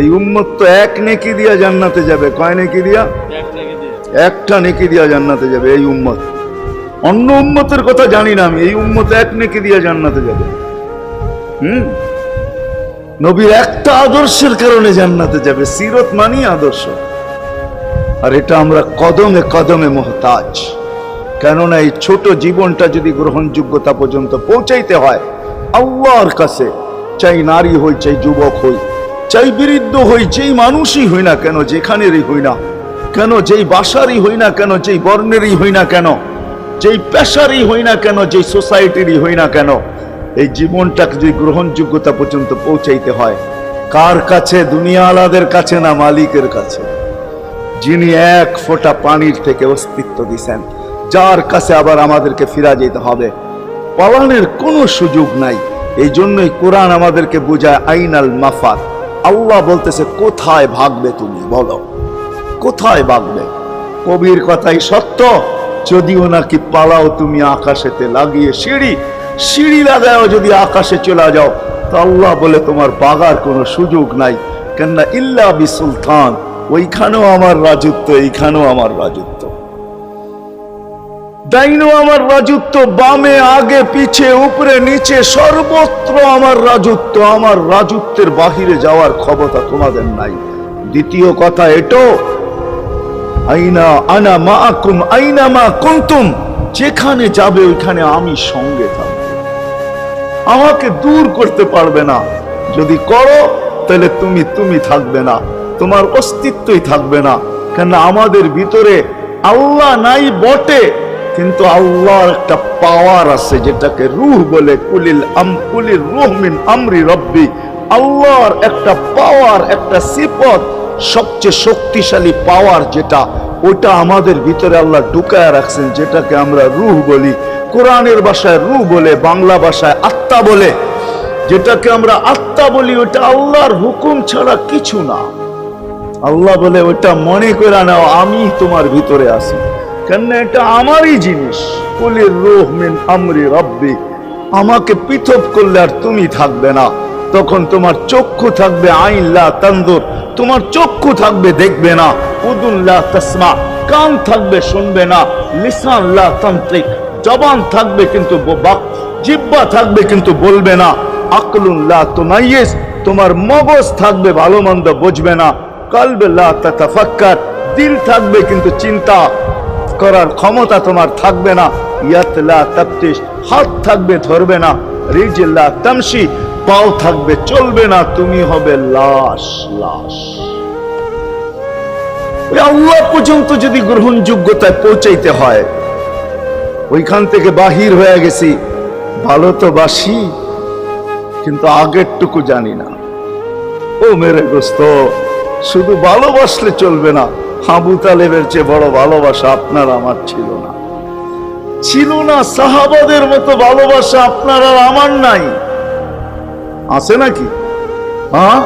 এই উম্মত তো এক নেকি দিয়া জান্নাতে যাবে। কয় নেকি দিয়া? একটা নেকি দিয়া জান্নাতে যাবে এই উম্মত। অন্য উম্মতের কথা জানি না আমি, এই উম্মত এক নেকি দিয়া জান্নাতে যাবে। নবীর একটা আদর্শের কারণে জান্নাতে যাবে। সিরত মানি আদর্শ। আর এটা আমরা কদমে কদমে মুহতাজ। কেননা এই ছোট জীবনটা যদি গ্রহণযোগ্যতা পর্যন্ত পৌঁছাইতে হয় আল্লাহর কাছে, চাই নারী হই, চাই যুবক হই, চাই বৃদ্ধ হই, যেই মানুষই হই না কেন, যেখানেরই হই না কেন, যেই বাসারই হই না কেন, যেই বর্ণেরই হই না কেন, যেই পেশারই হই না কেন, যেই সোসাইটিরই হই না কেন, এই জীবনটাকে যদি গ্রহণযোগ্যতা পর্যন্ত পৌঁছাইতে হয় কার কাছে? দুনিয়াওয়ালাদের কাছে না, মালিকের কাছে, যিনি এক ফোঁটা পানির থেকে অস্তিত্ব দিছেন, যার কাছে আবার আমাদেরকে ফিরা যেতে হবে। পালানোর কোনো সুযোগ নাই। এই জন্যই কোরআন আমাদেরকে বোঝায় আইনাল মাফার। আল্লাহ বলতেছে কোথায় ভাগবে তুমি, বলো কোথায় ভাগবে? কবির কথাই সত্য, যদিও নাকি পালাও তুমি আকাশেতে লাগিয়ে সিঁড়ি, সিঁড়ি লাগাও যদি আকাশে চলে যাও, তো আল্লাহ বলে তোমার বাগার কোনো সুযোগ নাই। কেননা ইল্লা বিসুলতান, ওইখানেও আমার রাজত্ব, এইখানেও আমার রাজত্ব, ডাইনো আমার রাজত্ব, বামে আগে পিছে উপরে নিচে সর্বত্র আমার রাজত্ব। আমার রাজত্বের বাহিরে যাওয়ার ক্ষমতা তোমাদের নাই। দ্বিতীয় কথা এটো, আইনা আনা মাআকুম আইনা মা কুনতুম, যেখানে যাবে ওইখানে আমি সঙ্গে থাকব, আমাকে দূর করতে পারবে না। যদি করো তাহলে তুমি থাকবে না, তোমার অস্তিত্বই থাকবে না। কেন আমাদের ভিতরে আল্লাহ নাই বটে, কিন্তু আল্লাহর একটা পাওয়ার আছে যেটাকে রূহ বলে। কুলির রূহ মিন আমরি রব্বি, আল্লাহর একটা পাওয়ার, একটা সিফত, সবচেয়ে শক্তিশালী পাওয়ার যেটা, ওটা আমাদের ভিতরে আল্লাহ ঢুকায় রাখছেন, যেটাকে আমরা রূহ বলি। কোরআনের ভাষায় রূহ বলে, বাংলা ভাষায় আত্মা বলে। যেটাকে আমরা আত্মা বলি ওটা আল্লাহর হুকুম ছাড়া কিছু না। আল্লাহ বলে ওটা মনে করে নাও আমি তোমার ভিতরে আছি, কেন এটা আমারই জিনিস। কুলির রূহ মিন আমরি রব্বি, আমাকে পৃথক করলে আর তুমি থাকবে না। তখন তোমার চক্ষু থাকবে আইন লা তানজুর, তোমার চক্ষু থাকবে দেখবে না। উদুন লা তাসমা, কান থাকবে শুনবে না। লিসান লা তানতিক, জবান থাকবে কিন্তু জিহ্বা থাকবে কিন্তু বলবে না। আকলুন লা তুমাইয়িজ, তোমার মগজ থাকবে ভালো মন্দ বুঝবে না। কলব লা তাতাফাক্কার, দিল থাকবে কিন্তু চিন্তা করার ক্ষমতা তোমার থাকবে না। ইয়াত লা তাফতিশ, হাত থাকবে ধরবে না। রিজল লা তামশি, পাও থাকবে চলবে না। তুমি হবে লাশ। ওই আল্লাহ পর্যন্ত যদি গ্রহণযোগ্যতায় পৌঁছাইতে হয়, ওইখান থেকে বাহির হয়ে গেছি, ভালো তো বাসি কিন্তু আগেরটুকু জানি না। ও মেরে দোস্ত, শুধু ভালোবাসলে চলবে না। আবু তালেবের চেয়ে বড় ভালোবাসা আপনার আমার ছিল না, ছিল না। সাহাবাদের মতো ভালোবাসা আপনার আর আমার নাই, আছে নাকি? হ্যাঁ,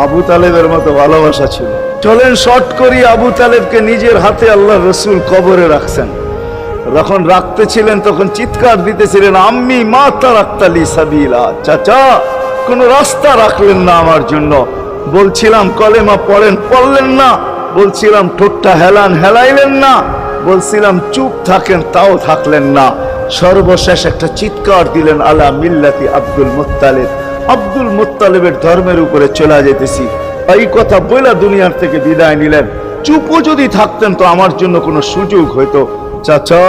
আবু তালেবের মতো ভালোবাসা ছিল। চলেন শর্ট করি। আবু তালেবকে নিজের হাতে আল্লাহ রসুল কবরে রাখছেন। যখন রাখতেছিলেন তখন চিৎকার দিতেছিলেন, আম্মি মা তারাক্তালি সাবিলা, চাচা কোন রাস্তা রাখলেন না আমার জন্য। বলছিলাম কলেমা পড়েন, পড়লেন না। বলছিলাম ঠোঁটটা হেলান, হেলাইলেন না। বলছিলাম চুপ থাকেন, তাও থাকলেন না। সর্বশেষ একটা চিৎকার দিলেন, আলা মিল্লাতি আব্দুল মুত্তালিব, আব্দুল মুত্তালিবের ধর্মের উপরে চলে যেতেছি। এই কথা বলে দুনিয়ার থেকে বিদায় নিলেন। চুপও যদি থাকতেন তো আমার জন্য কোনো সুযোগ হইতো। চাচা,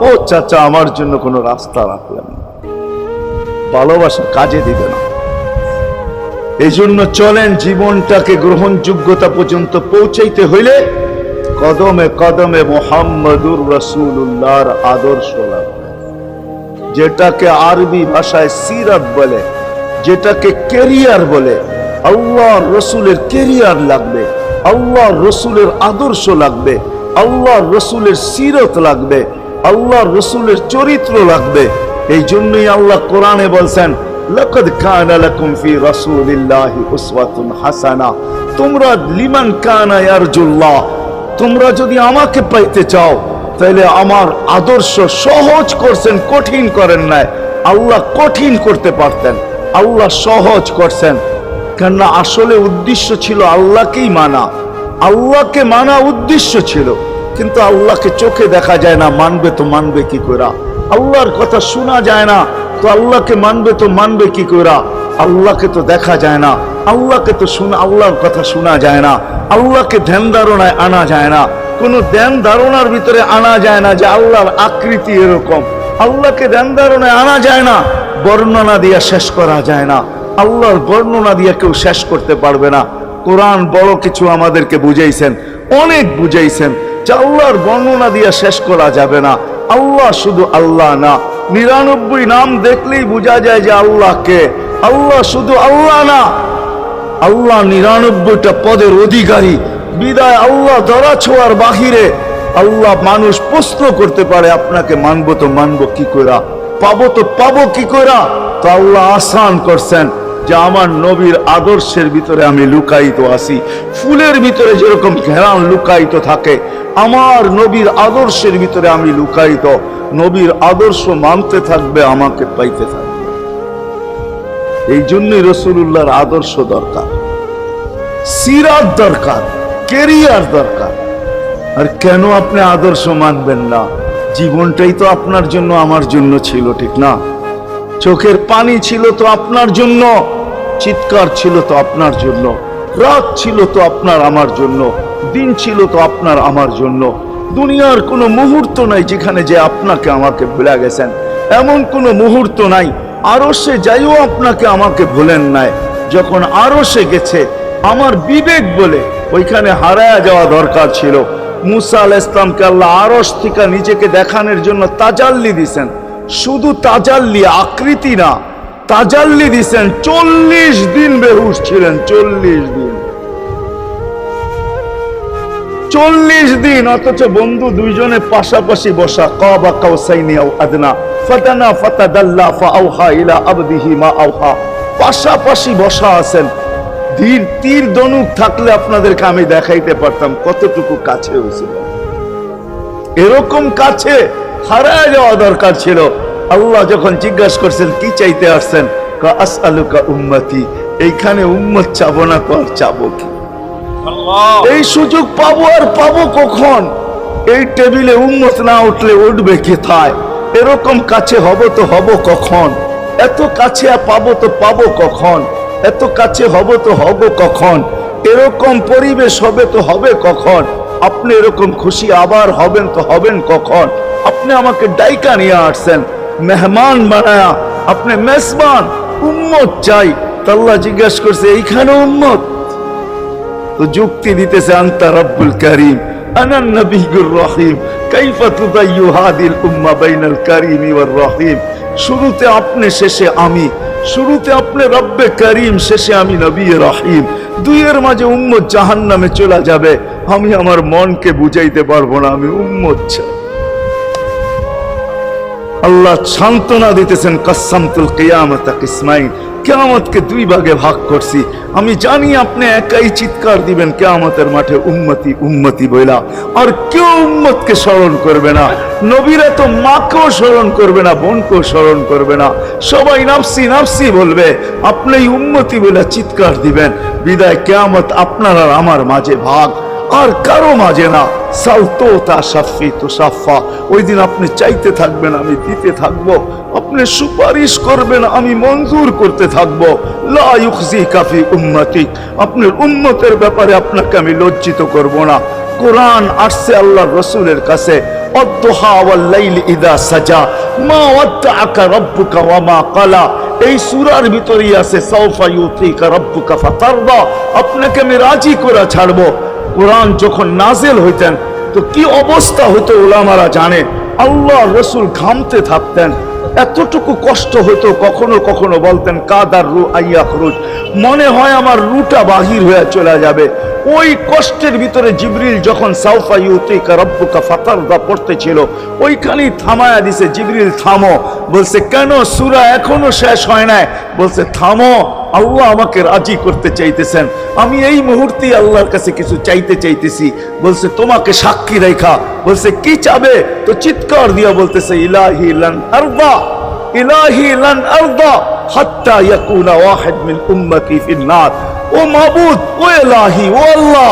ও চাচা, আমার জন্য কোনো রাস্তা রাখলেন না। ভালোবাসা কাজে দিবে না। এই জন্য চলেন, জীবনটাকে গ্রহণযোগ্যতা পর্যন্ত পৌঁছাইতে হইলে কদমে কদমে মুহাম্মদুর রাসূলুল্লাহর আদর্শ লাগবে, যেটাকে আরবি ভাষায় সিরাত বলে, যেটাকে ক্যারিয়ার বলে। আল্লাহর রসুলের ক্যারিয়ার লাগবে, আল্লাহর রসুলের আদর্শ লাগবে, আল্লাহর রসুলের সিরত লাগবে, আল্লাহর রসুলের চরিত্র লাগবে। এই জন্যই আল্লাহ কোরআনে বলছেন, লাকাদ কানা লাকুম ফি রাসূলিল্লাহি উসওয়াতুন হাসানাহ, তোমরা লিমান কানা ইয়ারজুল্লাহ, তোমরা যদি আমাকে পাইতে চাও তাহলে আমার আদর্শ সহজ করছেন, কঠিন করেন নাই। আল্লাহ কঠিন করতে পারতেন, আল্লাহ সহজ করছেন। কেননা আসলে উদ্দেশ্য ছিল আল্লাহকেই মানা, আল্লাহকে মানা উদ্দেশ্য ছিল। কিন্তু আল্লাহকে চোখে দেখা যায় না, মানবে তো মানবে কি করে? আল্লাহর কথা শোনা যায় না, তো আল্লাহকে মানবে তো মানবে কি করে? আল্লাহকে তো দেখা যায় না, আল্লাহকে তো আল্লাহর কথা শোনা যায় না, আল্লাহকে ধ্যান ধারণায় আনা যায় না, কোন ধ্যান ধারণার ভিতরে আনা যায় না যে আল্লাহর আকৃতি এরকম। আল্লাহকে ধ্যান ধারণায় আনা যায় না, বর্ণনা দিয়া শেষ করা যায় না। আল্লাহর বর্ণনা দিয়া কেউ শেষ করতে পারবে না। কোরআন বড় কিছু আমাদেরকে বুঝাইছেন, অনেক বুঝাইছেন যে আল্লাহর বর্ণনা দিয়া শেষ করা যাবে না। আল্লাহ শুধু আল্লাহ না, 99 নাম দেখলেই বোঝা যায় যে আল্লাহকে। আল্লাহ শুধু আল্লাহ না, আল্লাহ 99টা পদের অধিকারী। বিদায় আল্লাহ ধরা ছোঁয়ার বাহিরে আল্লাহ মানুষ প্রশ্ন করতে পারে, আপনাকে মানবো তো মানবো কি করে, পাবো তো পাবো কি করে? তো আল্লাহ আসান করছেন যে আমার নবীর আদর্শের ভিতরে আমি লুকায়িত আছি। ফুলের ভিতরে যেরকম ঘেরান লুকায়িত থাকে, আমার নবীর আদর্শের ভিতরে আমি লুকায়িত। নবীর আদর্শ মানতে থাকবে, আমাকে পাইতে থাকবে। এই জন্যই রাসূলুল্লাহর আদর্শ দরকার, সিরাত দরকার, কেরিয়ার দরকার। আর কেন আপনি আদর্শ মানবেন না? জীবনটাই তো আপনার জন্য আমার জন্য ছিল, ঠিক না? চোখের পানি ছিল তো আপনার জন্য, চিৎকার ছিল তো আপনার জন্য, রাত ছিল তো আপনার আমার জন্য, দিন ছিল তো আপনার আমার জন্য। দুনিয়ার কোনো মুহূর্ত নাই যেখানে যে আপনাকে আমাকে ভুলে গেছেন, এমন কোনো মুহূর্ত নাই। আরশে যাইও আপনাকে আমাকে ভুলেন নাই। যখন আরশে গেছে আমার বিবেক বলে ওইখানে হারায়া যাওয়া দরকার ছিল। মুসা আলাইহিস সালামকে আল্লাহ আরশ থেকে নিজেকে দেখানোর জন্য তাজাল্লি দিছেন। শুধু তাজাল্লি, আকৃতি না, তাজাল্লি দিছেন। 40 দিন বেহুশ ছিলেন, 40 দিন, 40 দিন। অথচ বন্ধু দুইজনে পাশাপাশি বসা, কাবা কাউসাইনি আও আদনা ফাতানা ফাতাদাল্লা ফাআওহা ইলা আবদিহি মা আওহা, পাশাপাশি বসা আছেন। তীর ধনুক থাকলে আপনাদেরকে আমি দেখাইতে পারতাম কতটুকু কাছে হয়েছিল। এরকম কাছে হারায় যাওয়া দরকার ছিল। আল্লাহ যখন জিজ্ঞাসা করছেন কি চাইতে আসছেন, আসআলুকা উম্মতি, এইখানে উম্মত চাবো না তো আর চাবো কি? এই সুযোগ পাবো আর পাবো কখন? এই টেবিলে উম্মত না উঠলে উঠবে কোথায়? এরকম কাছে হব তো হব কখন? এত কাছে পাবো তো পাবো কখন? এত কাছে হব তো হব কখন? এরকম পরিবেশ হবে তো হবে কখন? আপনি এরকম খুশি আবার হবেন তো হবেন কখন? আপনি আমাকে ডাইকা নিয়ে আসছেন, মেহমান বানায়া, আপনি মেজবান, উম্মত চাই। আল্লাহ জিজ্ঞাসা করছে এইখানে উম্মত? তো যুক্তি দিতেছে আনতা রব্বুল কারীম আনান নবিয়্যুর রহিম কাইফা তুদাইয়ু হাদিল উম্মাহ বাইনাল কারীমি ওয়ার রহিম। শুরুতে আপনি, শেষে আমি। শুরুতে আপনি রব্বে কারীম, শেষে আমি নবী রহিম। দুইয়ের মাঝে উম্মত জাহান্নামে চলে যাবে। আমি আমার মনকে বুঝাইতে পারবো না, আমি উম্মত চাই। আল্লাহ সান্ত্বনা দিতেছেন, কাসসামতুল কিয়ামাতা কিসমাইন, কিয়ামতকে দুই ভাগে ভাগ করছি। আমি জানি আপনি একাই চিৎকার দিবেন কিয়ামতের মাঠে উম্মতি উম্মতি বইলা, আর কেউ উম্মতকে স্মরণ করবে না। নবীরা তো মাকেও স্মরণ করবে না, বোনকেও স্মরণ করবে না, সবাই নাফসি নাফসি বলবে। আপনি উম্মতি বইলা চিৎকার দিবেন। বিদায় কিয়ামত আপনার আর আমার মাঝে ভাগ, আর কারো মাঝে না। ওই দিন আপনি চাইতে থাকবেন, আমি দিতে থাকবো। আপনি সুপারিশ করবেন, আমি মঞ্জুর করতে থাকবো। লা ইউখজিকা ফি উম্মতিক, আপনার উম্মতের ব্যাপারে আপনাকে আমি লজ্জিত করব না। কোরআন আসছে আল্লাহর রাসূলের কাছে, অদ্দুহা ওয়াল লাইলি ইযা সাজা মা ওয়াদ্দাআকা রাব্বুকা ওয়া মা ক্বালা। এই সূরার ভিতরেই আছে সাউফা ইউতিকা রাব্বুকা ফাতারদা, আপনাকে আমি রাজি করে ছাড়বো। কোরআন যখন নাজিল হইতেন তো কি অবস্থা হতো উলামারা জানে। আল্লাহ রাসূল ঘামতে থাকতেন, এতটুকু কষ্ট হতো। কখনো কখনো বলতেন কাদার রু আইয়াখরুজ, মনে হয় আমার রুটা বাহির হয়ে চলে যাবে। ওই কষ্টের ভিতরে জিবরিল যখন সাউফা ইউতিকা রাব্বুকা ফাতারদা পড়তেছিল, ওইখানেই থামায়া দিছে, জিবরিল থামো। বলছে কেন? সূরা এখনো শেষ হয় নাই। বলছে থামো, আল্লাহ আমাকে রাজি করতে চাইতেছেন, আমি এই মুহূর্তে আল্লাহর কাছে কিছু চাইতে চাইতেছি। বলছে তোমাকে সাক্ষী রেখা। বলছে কি চাবে? তো চিৎকার দিয়া বলতেছে ইলাহি লান আরদা, ইলাহি লান আরদা হাত্তা ইয়াকুনা ওয়াহিদ মিন উম্মতি ফিন নার। ও মাবুদ, ও এলাহি, ও আল্লাহ,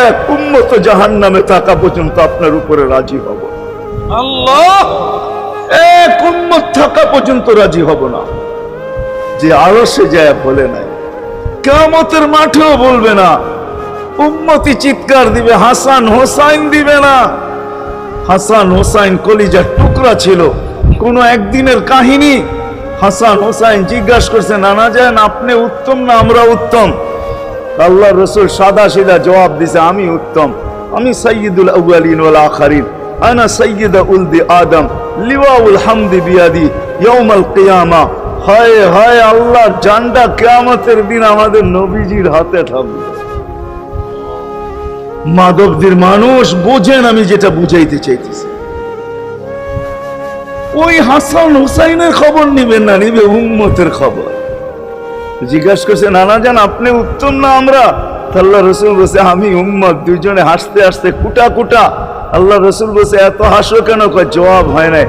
এক উম্মত জাহান্নামে থাকা পর্যন্ত আপনার উপরে রাজি হব। আল্লাহ, এক উম্মত থাকা পর্যন্ত রাজি হব না। যে আরশে যায় বলে নাই, কিয়ামতের মাঠেও বলবে না। উম্মতি চিৎকার দিবে, হাসান হোসাইন দিবে না। হাসান হোসাইন কলিজার টুকরা ছিল, কোন একদিনের কাহিনী। হাসান হোসাইন জিজ্ঞাসা করছে, নানা যান আপনি উত্তম না আমরা উত্তম? আল্লাহ রসুল সাদা সিধা জবাব দিছে, আমি উত্তম, আমি সাইয়্যিদুল আউয়ালিন ওয়াল আখিরিন, আনা সাইয়্যিদা উলদি আদম, লিওয়াউল হামদি বিয়াদি ইয়াউমাল কিয়ামা। হায় হায়, আল্লাহর জান্ডা কিয়ামতের দিন আমাদের নবীজির হাতে থাকবে। মাধবদের মানুষ বোঝেন আমি যেটা বুঝাইতে চাইতেছি। ওই হাসান হুসাইনের খবর নিবেন না, নিবে উম্মতের খবর। জিজ্ঞাসা করছে, নানা জান আপনি উত্তম না আমরা? আল্লাহ রসুল বলছে, আমি উম্মত। দুইজনে হাসতে হাসতে কুটা কুটা। আল্লাহ রসুল বলছে, এত হাসো কেন? জবাব হয় নাই।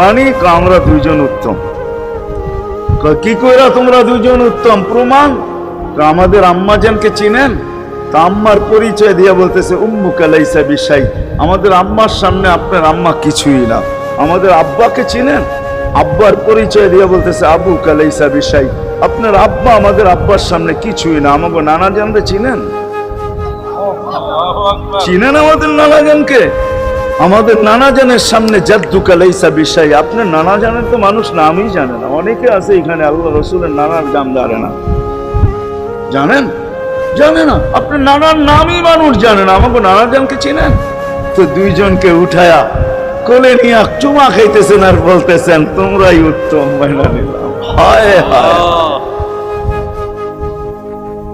মানি আমরা দুইজন উত্তম। কি কইরা তোমরা দুইজন উত্তম? প্রমাণ। আমাদের আম্মা জানকে চিনেন? তা আম্মার পরিচয় দিয়ে বলতেছে, উম্মুকা লাইসা বিশাই, আমাদের আম্মার সামনে আপনার আম্মা কিছুই না। আমাদের আব্বাকে চিনেন? আব্বার পরিচয় দিয়ে বলতেছে, আবুকা লাইসা বিশাই, আপনার আব্বা আমাদের আব্বার সামনে কিছুই না। আমাকে নানা জানতে চিনেন? চিনেন আমাদের নানা জানকে? আমাদের নানা জানের সামনে জাদ্দুকা লাইসা বিশাই, আপনার নানা জানের তো মানুষ নামই জানে না। অনেকে আছে এখানে আল্লাহ রসুলের নানার নাম জানে না। জানেন? জানে না। আপনার নানার নামই মানুষ জানে না। আমাকে নানা জানকে চিনেন? তো দুইজনকে উঠায়া কোলে নিয়ে চুমা খাইতেছেন আর বলতেছেন, তোমরাই উত্তম। মাইনা নিলাম। হায় হায়,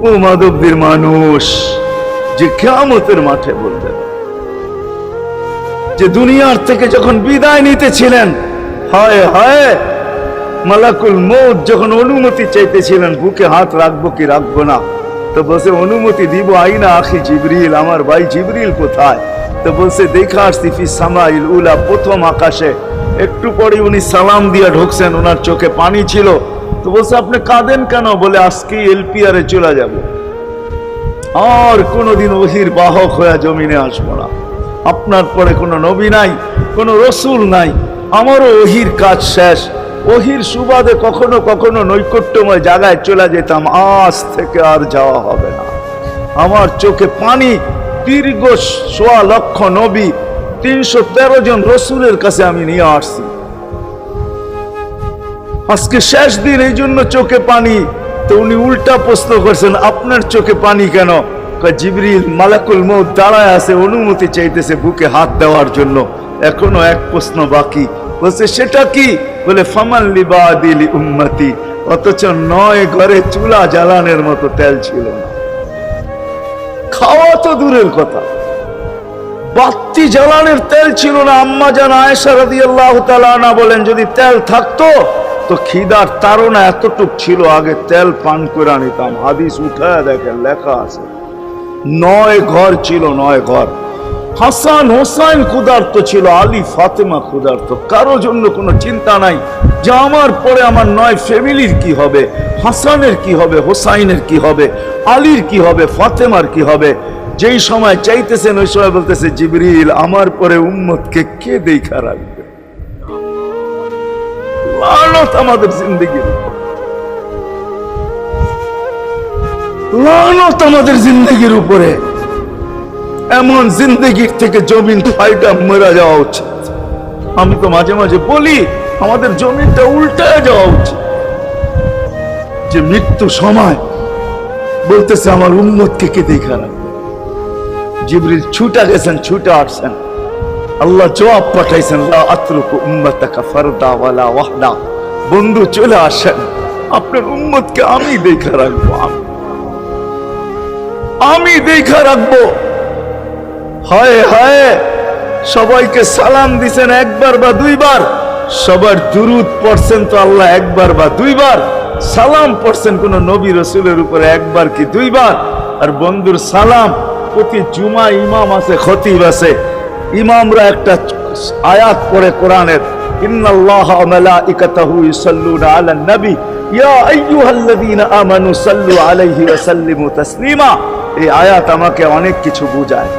ও মাধবদের মানুষ যে কিয়ামতের মাঠে বলবেন, যে দুনিয়ার থেকে যখন বিদায় নিতেছিলেন, হায় হায়, মালাকুল মউত যখন অনুমতি চাইতেছিলেন, বুকে হাত রাখবো কি রাখবো না, তো বলছে অনুমতি দিব। আইনা আখি জিবরিল, আমার ভাই জিবরিল কোথায়? তো বলছে, দেখা আসছি ফি সামাইল উলা, প্রথম আকাশে। একটু পরে উনি সালাম দিয়ে ঢুকছেন, ওনার চোখে পানি ছিল। তো বলছে, আপনি কাঁদেন কেন? বলে, আজকেই এলপিআরে চলে যাব, আর কোনোদিন ওহির বাহক হয়ে জমিনে আসবো না। আপনার পরে কোনো নবী নাই, কোনো রসুল নাই, আমারও ওহির কাজ শেষ। ওহির সুবাদে কখনো কখনো নৈকট্যময় জায়গায় চলে যেতাম, আজ থেকে আর যাওয়া হবে না। আমার চোখে পানি। দীর্ঘ ১.৫ লক্ষ নবী, ৩১৩ জন রসুলের কাছে আমি নিয়ে আসছি। আজকে শেষ দিন, এই জন্য চোখে পানি। তো উনি উল্টা প্রশ্ন করছেন, আপনার চোখে পানি কেন? জিবরিল মালাকুল মউত দাঁড়ায় আছে, অনুমতি চাইতেছে বুকে হাত দেওয়ার জন্য। এখনো এক প্রশ্ন বাকি। বলছে, সেটা কি? বলে, ফামান লিবাদিলি উম্মতি। অথচ ৯ ঘরে চুলা জ্বালানোর মতো তেল ছিল না। খাওয়া তো দূরের কথা, বাতি জ্বালানোর তেল ছিল না। আম্মা জান আয়েশা রাদিয়াল্লাহু তাআলা আনহা বলেন, যদি তেল থাকতো তো খিদার তাড়না এতটুক ছিল, আগে তেল পান করে নিতাম। হাদিস উঠায় দেখেন, লেখা আছে ৯ ঘর ছিল, ৯ ঘর। হাসান হোসাইন ক্ষুধার্ত ছিল, আলী ফাতেমা ক্ষুধার্ত। কারো জন্য কোনো চিন্তা নাই যে আমার পরে আমার ৯ ফ্যামিলির কি হবে, হাসানের কি হবে, হোসাইনের কি হবে, আলীর কি হবে, ফাতেমার কি হবে। যেই সময় চাইতেছেন ওই সময় বলতেছে, জিবরিল আমার পরে উম্মতকে কে দেখা রাখবে? লানত আমাদের জিন্দেগির উপর, লানত আমাদের জিন্দেগির উপরে। এমন জিন্দেগির থেকে জমিন ফাইটা মরে যাওয়া উচিত। আমি তো মাঝে মাঝে বলি, আমাদের জমিনটা উল্টায় যাওয়া উচিত। যে মৃত্যু সময় বলতেছে, আমার উম্মতকে কে দেখা রাখবে? জিবরিল ছুটা গেছেন, ছুটে আসছেন। আল্লাহ জবাব পাঠাইছেন, লা আতরুকু উম্মাতাকা ফারদা ওয়ালা ওয়াহদা। বন্ধু চলে আসেন, আপনার উম্মতকে আমি দেখা রাখবো, আমি দেখা রাখবো। হায় হায়, সবাইকে সালাম দিছেন একবার বা দুইবার, সবার দুরুদ পড়ছেন তো আল্লাহ একবার বা দুইবার, সালাম পড়ছেন কোন নবী রসুলের উপরে একবার কি দুইবার। আর বন্ধুর সালাম প্রতি জুমা ইমাম আছে, খতিব আছে, ইমামরা একটা আয়াত পড়ে কোরআনের, ইন্নাল্লাহা ওয়া মালাইকাতাহু ইউসাল্লুনা আলান নবী ইয়া আইয়ুহাল্লাযীনা আমানু সাল্লু আলাইহি ওয়া সাল্লিমু তাসলিমা। এই আয়াত আমাকে অনেক কিছু বোঝায়।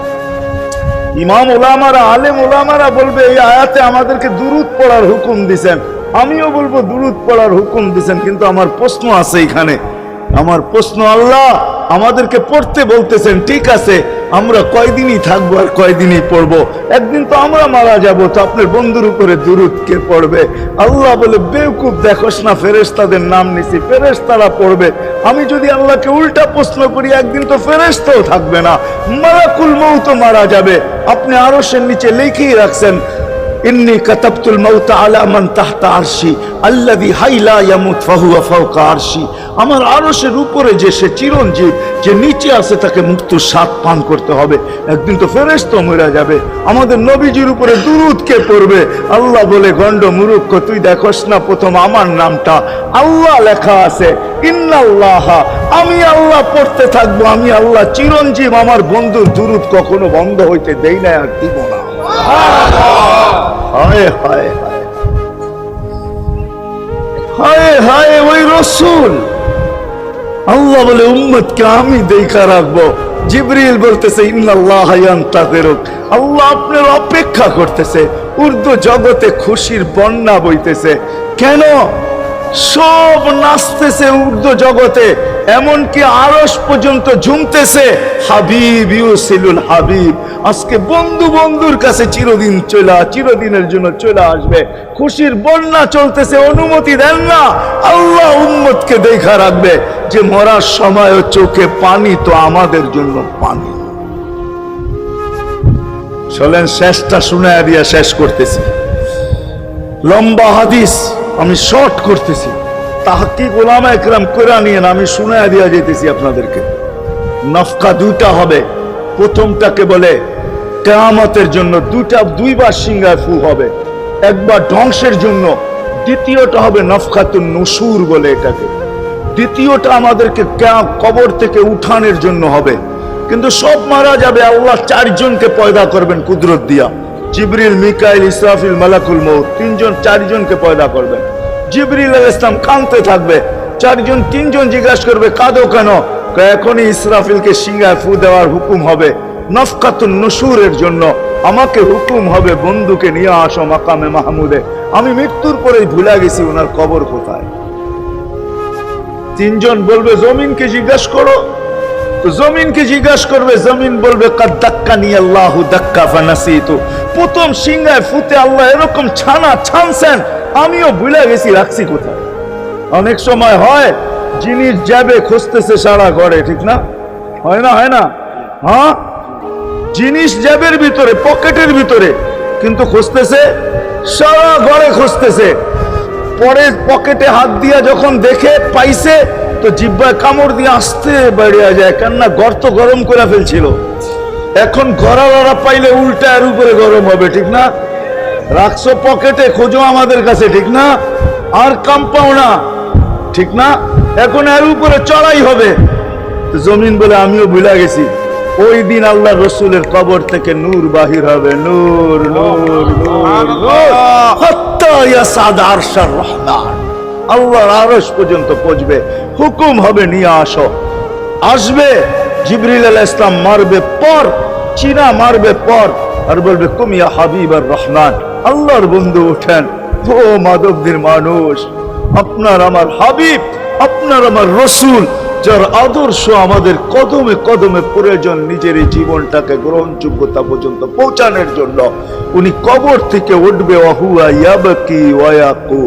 ইমাম ওলামারা, আলেম ওলামারা বলবে এই আয়াতে আমাদেরকে দুরূদ পড়ার হুকুম দিবেন, আমিও বলবো দুরূদ পড়ার হুকুম দিবেন। কিন্তু আমার প্রশ্ন আছে এখানে, আমার প্রশ্ন, আল্লাহ আমাদেরকে পড়তে বলতেছেন, ঠিক আছে, আমরা কয়দিনই থাকবো আর কয়দিনই পড়বো? একদিন তো আমরা মারা যাব, তো আপনার বন্ধুর উপরে দুরূদ কে পড়বে? আল্লাহ বলে, বেওকুফ, দেখোস না ফেরেশতাদের নাম নিছি, ফেরেশতারা পড়বে। আমি যদি আল্লাহকে উল্টা প্রশ্ন করি, একদিন তো ফেরেশতাও থাকবে না, মালাকুল মউত মারা যাবে। আপনি আরশের নিচে লিখেই রাখছেন, ইন্নী কাতাবতুল মাউত আলা মান তাহতা আরশি আল্লাযী হাইলা ইয়ামুত ফাহুয়া ফাওকা আরশি। আমার আরশের উপরে যে সে চিরঞ্জীব, যে নিচে আছে, তাকে মৃত্যুর স্বাদ পান করতে হবে। একদিন তো ফেরেশতা মরে যাবে, আমাদের নবীজির উপরে দুরূদ কে পড়বে? আল্লাহ বলে, গন্ড মূর্খ, তুই দেখোস না প্রথম আমার নামটা আল্লাহ লেখা আছে, ইন্নাল্লাহা, আমি আল্লাহ পড়তে থাকবো, আমি আল্লাহ চিরঞ্জীব, আমার বন্ধুর দুরূদ কখনো বন্ধ হইতে দেই না, আর দিব না। হায় হায় হায় হায় হায়, ওই রসুল। আল্লাহ বলে, উম্মতকে আমি দেখা রাখবো। জিবরিল বলতেছে, ইন্নাল্লাহা ইয়ান্তাযিরুক, আল্লাহ আপনার অপেক্ষা করতেছে। উর্দু জগতে খুশির বন্যা বইতেছে। কেন? সব নাচতেছে উর্দু জগতে, এমনকি আরশ পর্যন্ত ঝুমতেছে। হাবিব ইউসিলুল হাবিব, আজকে বন্ধু বন্ধুর কাছে চিরদিনের জন্য চলে আসবে। খুশির বন্যা চলতেছে, অনুমতি দেন না। আল্লাহ উম্মতকে দেখা রাখবে যে মরার সময় চোখে পানি তো আমাদের জন্য পানি। চলেন শেষটা শুনায়া দিয়া শেষ করতেছি। লম্বা হাদিস আমি শর্ট করতেছি, তাহকিক উলামা একরাম কইরা নিয়েন, আমি শুনায়া দিয়া যেতেছি আপনাদেরকে। নফকা দুইটা হবে। প্রথমটাকে বলে কিয়ামতের জন্য, দুইবার সিংহায় ফু হবে, একবার ধ্বংসের জন্য, দ্বিতীয়টা হবে নফকাতুন নুশুর বলে এটাকে। দ্বিতীয়টা আমাদেরকে কবর থেকে উঠানোর জন্য হবে। কিন্তু সব মারা যাবে, আল্লাহ চারজনকে পয়দা করবেন কুদরত দিয়া। জিবরিল, মিকাইল, ইসরাফিল, মালাকুল মউত, চারজনকে পয়দা করবেন। জিবরিল আলাইহিস সালাম কাঁদতে থাকবে, তিনজন জিজ্ঞাসা করবে, কাঁদো কেন? এখনই ইসরাফিলকে সিংহায় ফু দেওয়ার হুকুম হবে নফকাতুন নুশুরের জন্য। আমাকে হুকুম হবে, বন্ধুকে নিয়ে আসো মাকামে মাহমুদে। আমি মৃত্যুর পরেই ভুলে গেছি ওনার কবর কোথায়। তিনজন বলবে, জমিনকে জিজ্ঞাসা করো। তো জমিনকে জিজ্ঞাসা করবে, জমিন বলবে, কাদ দাক্কানি আল্লাহু দাক্কা ফানাসিতু। প্রথম সিংহায় ফুতে আল্লাহ এরকম ছানছেন, আমিও ভুলে গেছি রাখছি কোথায়। অনেক সময় হয় জিনিস যাবে খুঁজতেছে সারা ঘরে, ঠিক না? হয় না? হয় না? হ্যাঁ, জিনিস জ্যাবের ভিতরে, পকেটের ভিতরে, কিন্তু খুঁজতেছে সারা ঘরে খুঁজতেছে। পরে পকেটে হাত দিয়া যখন দেখে পাইছে, তো জিহ্বায় কামড় দিয়ে আসতে বেরিয়ে যায়, কেননা গর্ত গরম করে ফেলছিল। এখন গড়ালড়া পাইলে উল্টা এর উপরে গরম হবে, ঠিক না? রাখছো পকেটে, খোঁজো আমাদের কাছে, ঠিক না? আর কাম পাও না, ঠিক না? এখন এর উপরে চড়াই হবে। জমিন বলে, আমিও ভুলে গেছি। ওই দিন আল্লাহ রসুলের কবর থেকে নূর বাহির হবে, নূর নূর নূর নূর, হাত্তা ইয়াসাদ আরশার রহমান, আল্লাহর আরশ পর্যন্ত পৌঁছবে। হুকুম হবে, নিয়ে আসো। আসবে জিবরিল আলাইহিস সালাম, মারবে পর, চিনা মারবে পর, আর বলবে, কুম ইয়া হাবিবার রহমান, আল্লাহর বন্ধু ওঠেন। ও মাধবদীর মানুষ, আপনার আমার হাবিব, আপনার আমার রসুল, যার আদর্শ আমাদের কদমে কদমে প্রয়োজন নিজের এই জীবনটাকে গ্রহণযোগ্যতা পর্যন্ত পৌঁছানোর জন্য, উনি কবর থেকে উঠবে, ওয়া হুয়া ইয়াবকি ওয়া ইয়াকুল।